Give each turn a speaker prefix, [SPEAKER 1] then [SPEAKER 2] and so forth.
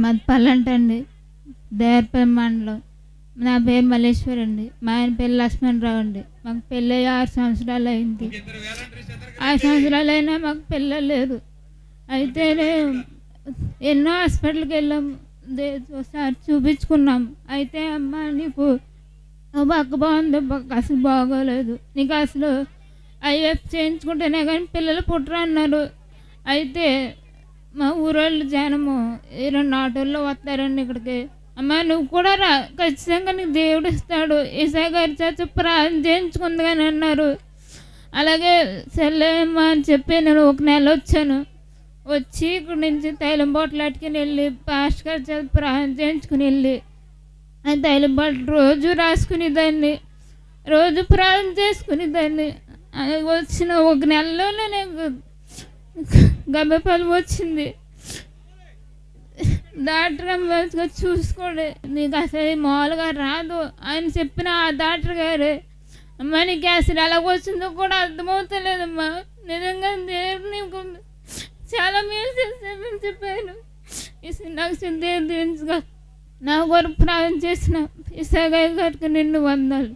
[SPEAKER 1] మాది పల్లంటండి, దేవరపల్లి మండలం. నా పేరు మల్లేశ్వరి అండి. మా ఆయన పేరు లక్ష్మణరావు అండి. మాకు పెళ్ళి 6 సంవత్సరాలు అయింది. 6 సంవత్సరాలు అయినా మాకు పిల్లలు లేదు. అయితే ఎన్నో హాస్పిటల్కి వెళ్ళాము, ఒకసారి చూపించుకున్నాము. అయితే అమ్మ నీకు పక్క బాగుంది, పక్క అసలు బాగోలేదు, నీకు అసలు ఐఎఫ్ చేయించుకుంటేనే కానీ పిల్లలు పుట్టరు అన్నారు. అయితే మా ఊరోళ్ళు జనము 2 ఆటోల్లో వస్తారండి ఇక్కడికి. అమ్మ నువ్వు కూడా రా, ఖచ్చితంగా నీకు దేవుడు ఇస్తాడు, ఈసారి గారి చచ్చి ప్రార్థన చేయించుకుంది కానీ అన్నారు. అలాగే సెల్లమ్మ అని చెప్పి నేను 1 నెల వచ్చాను. వచ్చి ఇక్కడి నుంచి తైలం బాటిల్ అట్టుకుని వెళ్ళి పాస్ట్ గారి చేత ప్రార్థన చేయించుకుని వెళ్ళి ఆ తైలం బాటిల్ రోజు రాసుకునేదాన్ని, రోజు ప్రార్థన చేసుకునేదాన్ని. వచ్చిన 1 నెలలోనే నాకు గర్భఫలం వచ్చింది. డాక్టర్ అమ్మగా చూసుకోండి, నీకు అసలు మామూలుగా రాదు అని చెప్పిన ఆ డాక్టర్ గారు, అమ్మ నీకు అసలు ఎలా వచ్చిందో కూడా అర్థమవుతలేదమ్మా, నిజంగా దేవుడు నీకు చాలా మేలు చేస్తానని చెప్పాను. నాకు దేవుడు నా కొరకు ప్రార్థన చేసిన ఈసారి గారికి నిన్ను వందాలు.